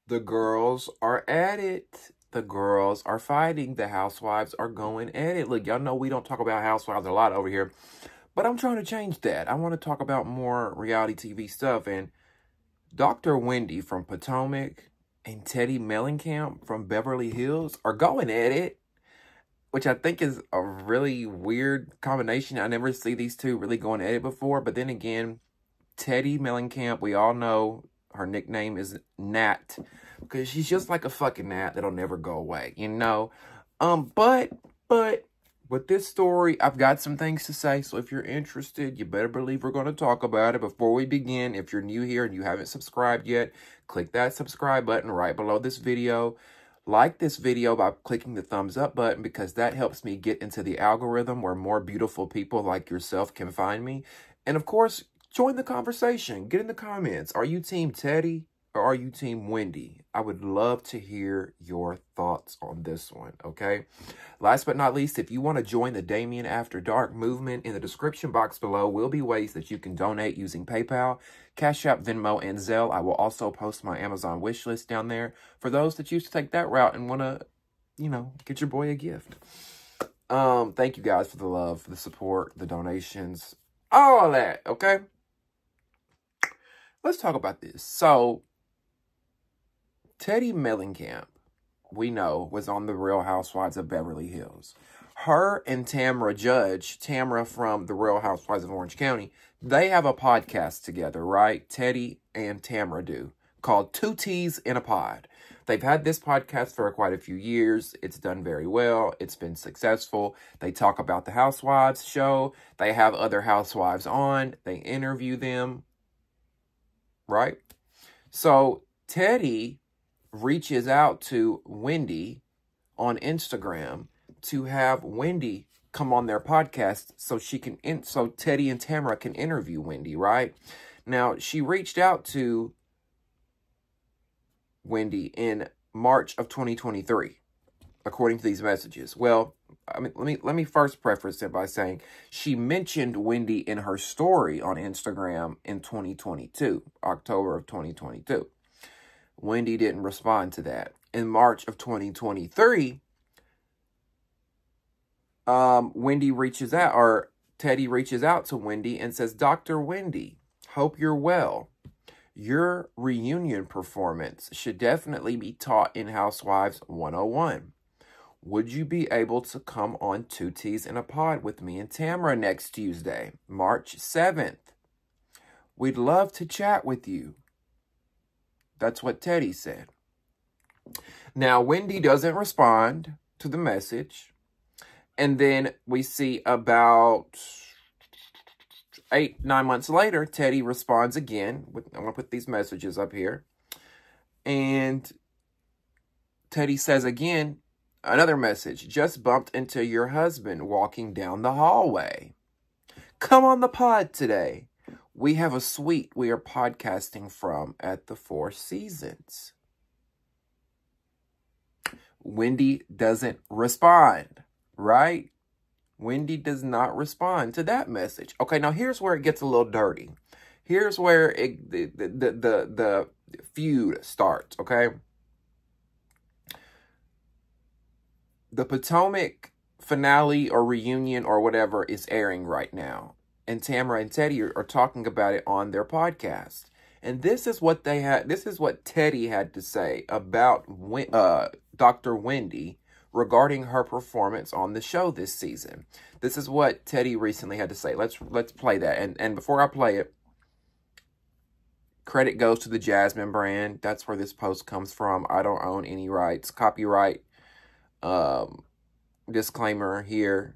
The girls are at it. The girls are fighting. The housewives are going at it. Look, y'all know we don't talk about housewives a lot over here, but I'm trying to change that. I want to talk about more reality TV stuff. And Dr. Wendy from Potomac and Teddi Mellencamp from Beverly Hills are going at it, which I think is a really weird combination. I never see these two really going at it before. But then again, Teddi Mellencamp, we all know her nickname is Nat, because she's just like a fucking gnat that'll never go away, you know? But with this story, I've got some things to say, so if you're interested, you better believe we're going to talk about it. Before we begin, if you're new here and you haven't subscribed yet, click that subscribe button right below this video. Like this video by clicking the thumbs up button, because that helps me get into the algorithm where more beautiful people like yourself can find me. And of course, join the conversation. Get in the comments. Are you Team Teddi or are you Team Wendy? I would love to hear your thoughts on this one, okay? Last but not least, if you want to join the Damien After Dark movement, in the description box below will be ways that you can donate using PayPal, Cash App, Venmo, and Zelle. I will also post my Amazon wish list down there for those that choose to take that route and want to, you know, get your boy a gift. Thank you guys for the love, for the support, the donations, all that, okay? Let's talk about this. So, Teddi Mellencamp, we know, was on The Real Housewives of Beverly Hills. Her and Tamra Judge, Tamra from The Real Housewives of Orange County, they have a podcast together, right? Teddi and Tamra do, called Two Teas in a Pod. They've had this podcast for quite a few years. It's done very well. It's been successful. They talk about the Housewives show. They have other housewives on. They interview them, right? So Teddi reaches out to Wendy on Instagram to have Wendy come on their podcast so so Teddi and Tamra can interview Wendy, right? Now, she reached out to Wendy in March of 2023, according to these messages. Well, I mean, let me first preface it by saying she mentioned Wendy in her story on Instagram in 2022, October of 2022. Wendy didn't respond to that. In March of 2023, Wendy reaches out, or Teddi reaches out to Wendy and says, Dr. Wendy, hope you're well. Your reunion performance should definitely be taught in Housewives 101. Would you be able to come on Two Teas in a Pod with me and Tamra next Tuesday, March 7th? We'd love to chat with you. That's what Teddi said. Now, Wendy doesn't respond to the message. And then we see about 8-9 months later, Teddi responds again. I'm going to put these messages up here. And Teddi says again, another message, just bumped into your husband walking down the hallway. Come on the pod today. We have a suite we are podcasting from at the Four Seasons. Wendy doesn't respond, right? Wendy does not respond to that message. Okay, now here's where it gets a little dirty. Here's where the feud starts, okay? The Potomac finale or reunion or whatever is airing right now. And Tamra and Teddi are talking about it on their podcast. And this is what Teddi had to say about Dr. Wendy regarding her performance on the show this season. This is what Teddi recently had to say. Let's play that. And before I play it, credit goes to the Jasmine brand. That's where this post comes from. I don't own any rights. Copyright disclaimer here.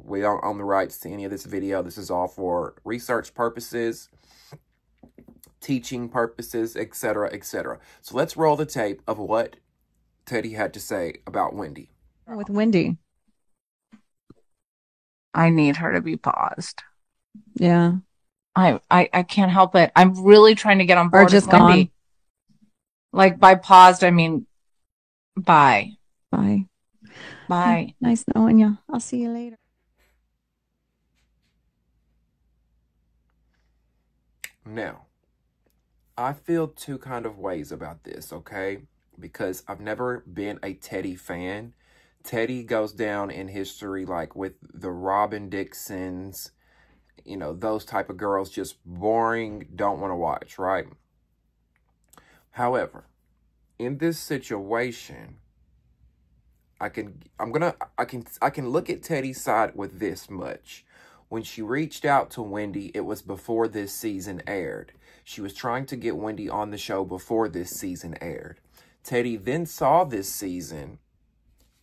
We don't own the rights to any of this video. This is all for research purposes, teaching purposes, etc., etc. So let's roll the tape of what Teddi had to say about Wendy. With Wendy. I need her to be paused. Yeah. I can't help it. I'm really trying to get on board Or just with Wendy. gone. Like, by paused, I mean bye. Bye. Bye. Nice knowing you. I'll see you later. Now, I feel two kind of ways about this, okay? Because I've never been a Teddi fan. Teddi goes down in history like with the Robin Dixons, you know, those type of girls, just boring, don't want to watch, right? However, in this situation, I can look at Teddy's side with this much. When she reached out to Wendy, it was before this season aired. She was trying to get Wendy on the show before this season aired. Teddi then saw this season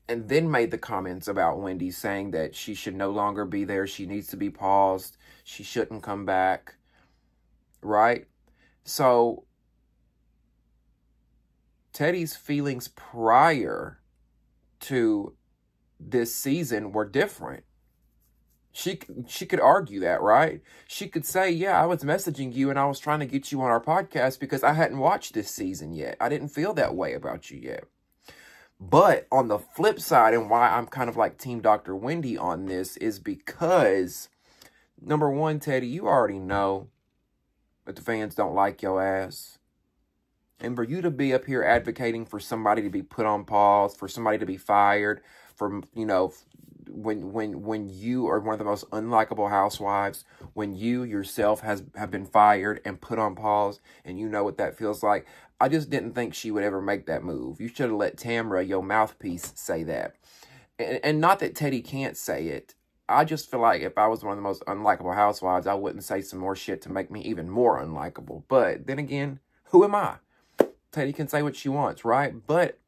and then made the comments about Wendy, saying that she should no longer be there. She needs to be paused. She shouldn't come back. Right? So Teddi's feelings prior to this season were different. She could argue that, right? She could say, yeah, I was messaging you and I was trying to get you on our podcast because I hadn't watched this season yet. I didn't feel that way about you yet. But on the flip side, and why I'm kind of like Team Dr. Wendy on this, is because, number one, Teddi, you already know that the fans don't like your ass. And for you to be up here advocating for somebody to be put on pause, for somebody to be fired, for, you know, when you are one of the most unlikable housewives, when you yourself have been fired and put on pause, and you know what that feels like, I just didn't think she would ever make that move. You should have let Tamra, your mouthpiece, say that. And not that Teddi can't say it. I just feel like if I was one of the most unlikable housewives, I wouldn't say some more shit to make me even more unlikable. But then again, who am I? Teddi can say what she wants, right? But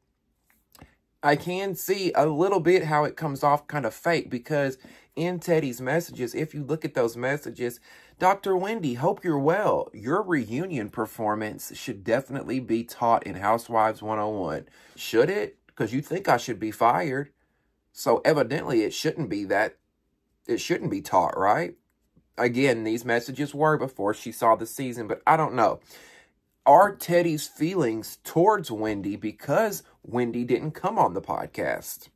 I can see a little bit how it comes off kind of fake, because in Teddi's messages, if you look at those messages, Dr. Wendy, hope you're well. Your reunion performance should definitely be taught in Housewives 101. Should it? Because you think I should be fired. So evidently it shouldn't be that. It shouldn't be taught, right? Again, these messages were before she saw the season, but I don't know. Are Teddi's feelings towards Wendy because Wendy didn't come on the podcast?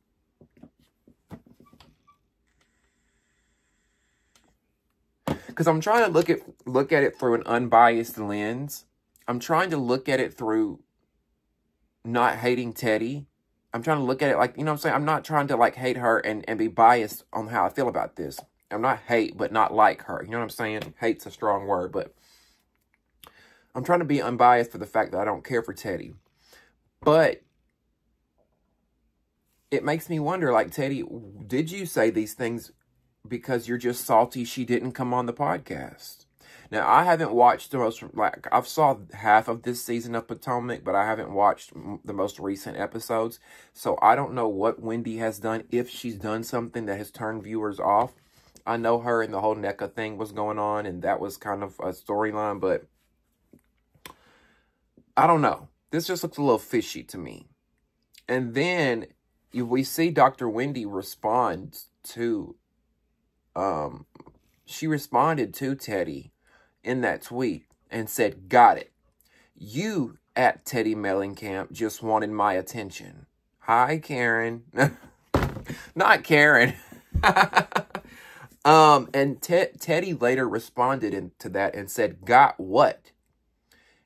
Because I'm trying to look at it through an unbiased lens. I'm trying to look at it through not hating Teddi. I'm trying to look at it like, you know what I'm saying? I'm not trying to like hate her and be biased on how I feel about this. I'm not hate, but not like her. You know what I'm saying? Hate's a strong word, but I'm trying to be unbiased for the fact that I don't care for Teddi. But it makes me wonder, like, Teddi, did you say these things because you're just salty she didn't come on the podcast? Now, I haven't watched the most, like, I've saw half of this season of Potomac, but I haven't watched the most recent episodes. So I don't know what Wendy has done, if she's done something that has turned viewers off. I know her and the whole NECA thing was going on, and that was kind of a storyline, but I don't know. This just looks a little fishy to me. And then we see Dr. Wendy respond to, she responded to Teddi in that tweet and said, got it. You at Teddi Mellencamp just wanted my attention. Hi, Karen. Not Karen. And Teddi later responded to that and said, got what?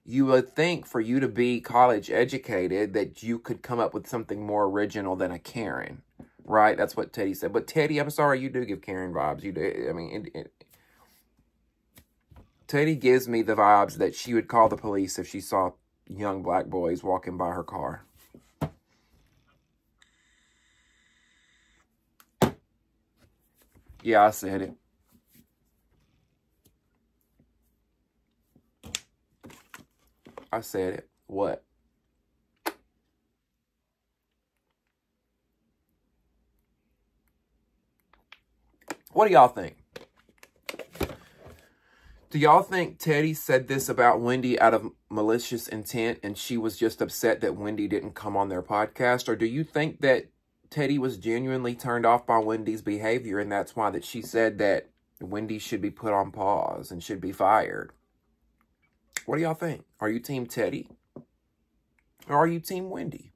You would think for you to be college educated that you could come up with something more original than a Karen, right? That's what Teddi said. But Teddi, I'm sorry, you do give Karen vibes. You do. I mean, Teddi gives me the vibes that she would call the police if she saw young black boys walking by her car. Yeah, I said it. I said it. What? What do y'all think? Do y'all think Teddi said this about Wendy out of malicious intent and she was just upset that Wendy didn't come on their podcast? Or do you think that Teddi was genuinely turned off by Wendy's behavior and that's why that she said that Wendy should be put on pause and should be fired? What do y'all think? Are you Team Teddi? Or are you Team Wendy?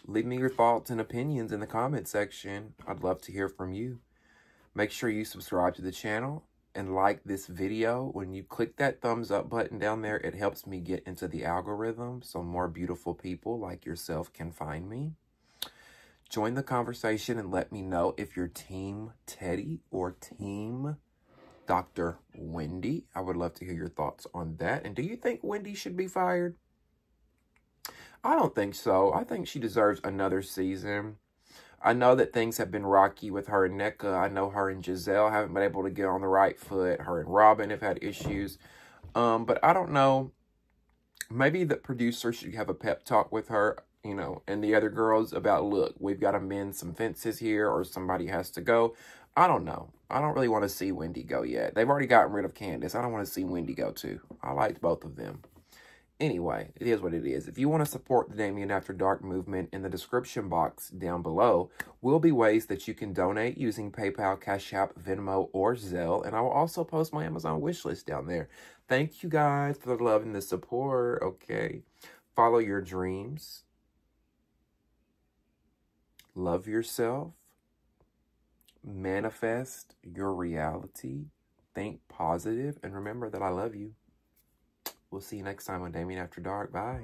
Leave me your thoughts and opinions in the comment section. I'd love to hear from you. Make sure you subscribe to the channel and like this video. When you click that thumbs up button down there, it helps me get into the algorithm so more beautiful people like yourself can find me. Join the conversation and let me know if you're Team Teddi or Team Dr. Wendy. I would love to hear your thoughts on that. And do you think Wendy should be fired? I don't think so. I think she deserves another season. I know that things have been rocky with her and NECA. I know her and Giselle haven't been able to get on the right foot. Her and Robin have had issues. But I don't know. Maybe the producer should have a pep talk with her, you know, and the other girls about, look, we've got to mend some fences here, or somebody has to go. I don't know. I don't really want to see Wendy go yet. They've already gotten rid of Candace. I don't want to see Wendy go too. I liked both of them. Anyway, it is what it is. If you want to support the Damien After Dark movement, in the description box down below will be ways that you can donate using PayPal, Cash App, Venmo, or Zelle. And I will also post my Amazon wish list down there. Thank you guys for the love and the support. Okay. Follow your dreams. Love yourself. Manifest your reality. Think positive. And remember that I love you. We'll see you next time on Damien After Dark. Bye.